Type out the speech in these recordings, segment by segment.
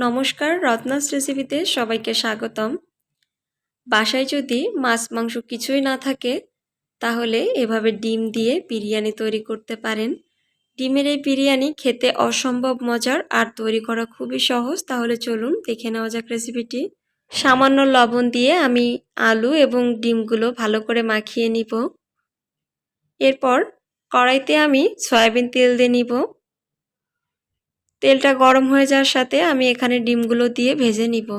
নমস্কার, রত্নাস রেসিপিতে সবাইকে স্বাগতম। বাসায় যদি মাছ মাংস কিছুই না থাকে তাহলে এভাবে ডিম দিয়ে বিরিয়ানি তৈরি করতে পারেন। ডিমের এই বিরিয়ানি খেতে অসম্ভব মজার আর তৈরি করা খুবই সহজ। তাহলে চলুন দেখে নেওয়া যাক রেসিপিটি। সামান্য লবণ দিয়ে আমি আলু এবং ডিমগুলো ভালো করে মাখিয়ে নিব। এরপর কড়াইতে আমি সয়াবিন তেল দিয়ে নিব। তেলটা গরম হয়ে যাওয়ার সাথে আমি এখানে ডিমগুলো দিয়ে ভেজে নিব।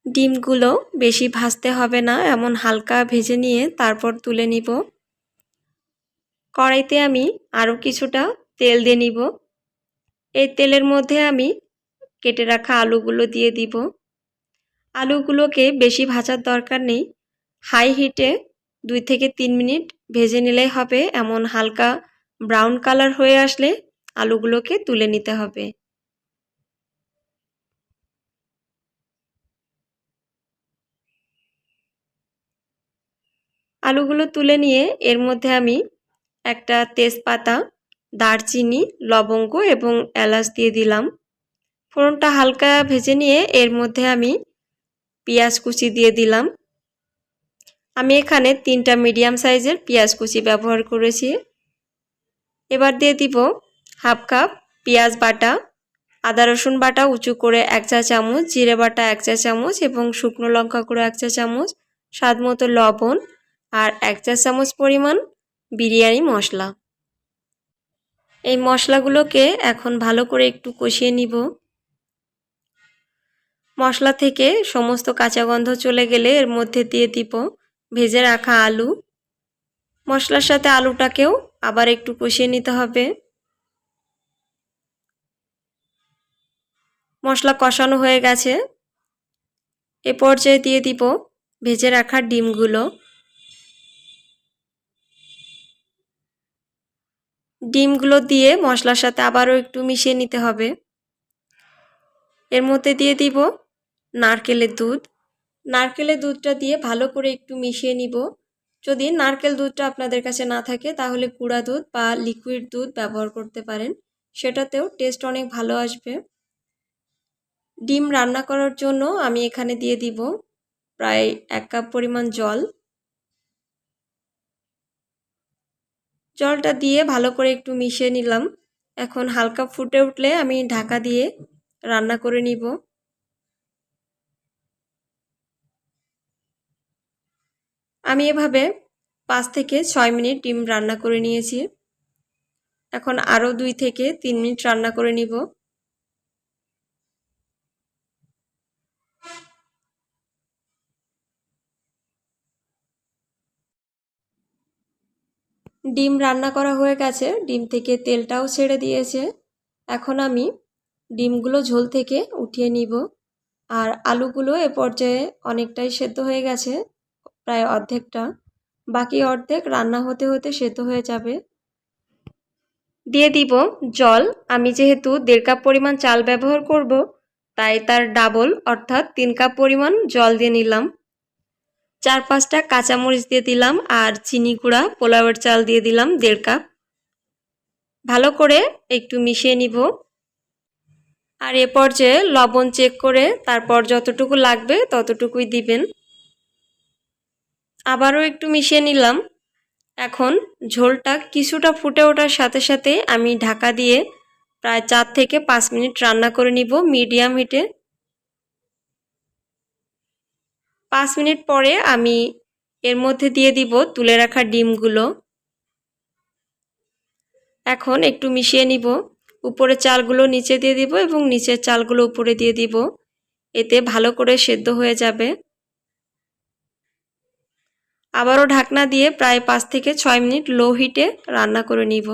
ডিমগুলো বেশি ভাজতে হবে না, এমন হালকা ভেজে নিয়ে তারপর তুলে নিব। কড়াইতে আমি আরও কিছুটা তেল দিয়ে নিব। এই তেলের মধ্যে আমি কেটে রাখা আলুগুলো দিয়ে দিব। আলুগুলোকে বেশি ভাজার দরকার নেই, হাই হিটে 2 থেকে 3 মিনিট ভেজে নিলেই হবে। এমন হালকা ব্রাউন কালার হয়ে আসলে আলুগুলোকে তুলে নিতে হবে। আলুগুলো তুলে নিয়ে এর মধ্যে আমি একটা তেজপাতা, দারচিনি, লবঙ্গ এবং এলাচ দিয়ে দিলাম। ফোড়নটা হালকা ভেজে নিয়ে এর মধ্যে আমি পেঁয়াজ কুচি দিয়ে দিলাম। আমি এখানে 3টা মিডিয়াম সাইজের পেঁয়াজ কুচি ব্যবহার করেছি। এবার দিয়ে দিব হাফ কাপ পেঁয়াজ বাটা, আদা রসুন বাটা উঁচু করে 1 চা চামচ, জিরে বাটা 1 চা চামচ এবং শুকনো লঙ্কা গুঁড়ো 1 চা চামচ, স্বাদ মতো লবণ আর 1 চা চামচ পরিমাণ বিরিয়ানি মশলা। এই মশলাগুলোকে এখন ভালো করে একটু কষিয়ে নিব। মশলা থেকে সমস্ত কাঁচা গন্ধ চলে গেলে এর মধ্যে দিয়ে দিব ভেজে রাখা আলু। মশলার সাথে আলুটাকেও আবার একটু কষিয়ে নিতে হবে। মশলা কষানো হয়ে গেছে, এ পর্যায়ে দিয়ে দিব ভেজে রাখা ডিমগুলো। ডিমগুলো দিয়ে মশলার সাথে আবারও একটু মিশিয়ে নিতে হবে। এর মধ্যে দিয়ে দিব নারকেলের দুধ। নারকেলের দুধটা দিয়ে ভালো করে একটু মিশিয়ে নিব। যদি নারকেল দুধটা আপনাদের কাছে না থাকে তাহলে গুঁড়া দুধ বা লিকুইড দুধ ব্যবহার করতে পারেন, সেটাতেও টেস্ট অনেক ভালো আসবে। ডিম রান্না করার জন্য আমি এখানে দিয়ে দিব প্রায় 1 কাপ পরিমাণ জল। জলটা দিয়ে ভালো করে একটু মিশিয়ে নিলাম। এখন হালকা ফুটে উঠলে আমি ঢাকা দিয়ে রান্না করে নিব। আমি এভাবে 5 থেকে 6 মিনিট ডিম রান্না করে নিয়েছি। এখন আরও 2 থেকে 3 মিনিট রান্না করে নিব। ডিম রান্না করা হয়ে গেছে, ডিম থেকে তেলটাও ছেড়ে দিয়েছে। এখন আমি ডিমগুলো ঝোল থেকে উঠিয়ে নিব। আর আলুগুলো এ পর্যায়ে অনেকটাই সেদ্ধ হয়ে গেছে, প্রায় অর্ধেকটা। বাকি অর্ধেক রান্না হতে হতে সেদ্ধ হয়ে যাবে। দিয়ে দিব জল। আমি যেহেতু 1.5 কাপ পরিমাণ চাল ব্যবহার করব, তাই তার ডাবল অর্থাৎ 3 কাপ পরিমাণ জল দিয়ে নিলাম। 4-5টা কাঁচামরিচ দিয়ে দিলাম আর চিনি গুঁড়া পোলাওয়ের চাল দিয়ে দিলাম 1.5 কাপ। ভালো করে একটু মিশিয়ে নিব। আর এ পর্যায়ে লবণ চেক করে তারপর যতটুকু লাগবে ততটুকুই দিবেন। আবারও একটু মিশিয়ে নিলাম। এখন ঝোলটা কিছুটা ফুটে ওঠার সাথে সাথে আমি ঢাকা দিয়ে প্রায় 4 থেকে 5 মিনিট রান্না করে নিব মিডিয়াম হিটে। 5 মিনিট পরে আমি এর মধ্যে দিয়ে দিব তুলে রাখা ডিমগুলো। এখন একটু মিশিয়ে নিব। উপরে চালগুলো নিচে দিয়ে দিব এবং নিচের চালগুলো উপরে দিয়ে দিব, এতে ভালো করে সেদ্ধ হয়ে যাবে। আবারও ঢাকনা দিয়ে প্রায় 5 থেকে 6 মিনিট লো হিটে রান্না করে নিব।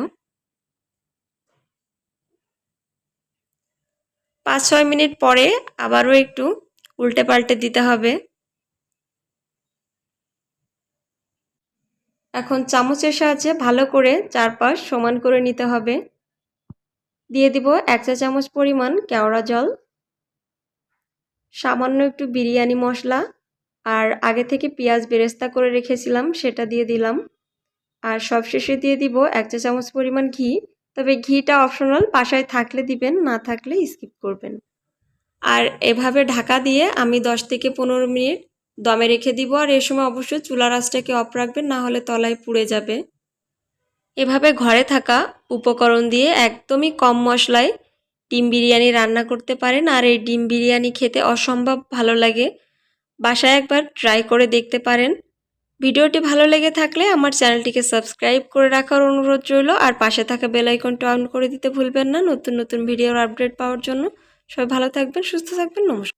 5-6 মিনিট পরে আবারও একটু উল্টে পাল্টে দিতে হবে। এখন চামচের সাহায্যে ভালো করে চারপাশ সমান করে নিতে হবে। দিয়ে দিব 1 চা চামচ পরিমাণ কেওড়া জল, সামান্য একটু বিরিয়ানি মশলা আর আগে থেকে পেঁয়াজ বেরেস্তা করে রেখেছিলাম সেটা দিয়ে দিলাম। আর সবশেষে দিয়ে দিব 1 চা চামচ পরিমাণ ঘি। তবে ঘিটা অপশনাল, বাসায় থাকলে দিবেন, না থাকলে স্কিপ করবেন। আর এভাবে ঢাকা দিয়ে আমি 10 থেকে 15 মিনিট দমে রেখে দিব। আর এই সময় অবশ্যই চুলার আঁচটাকে অফ রাখবেন, না হলে তলায় পুড়ে যাবে। এভাবে ঘরে থাকা উপকরণ দিয়ে একদমই কম মশলায় ডিম বিরিয়ানি রান্না করতে পারেন। আর এই ডিম বিরিয়ানি খেতে অসম্ভব ভালো লাগে। বাসায় একবার ট্রাই করে দেখতে পারেন। ভিডিওটি ভালো লেগে থাকলে আমার চ্যানেলটিকে সাবস্ক্রাইব করে রাখার অনুরোধ রইল। আর পাশে থাকা বেল আইকনটা অন করে দিতে ভুলবেন না নতুন নতুন ভিডিওর আপডেট পাওয়ার জন্য। সবাই ভালো থাকবেন, সুস্থ থাকবেন, নমস্কার।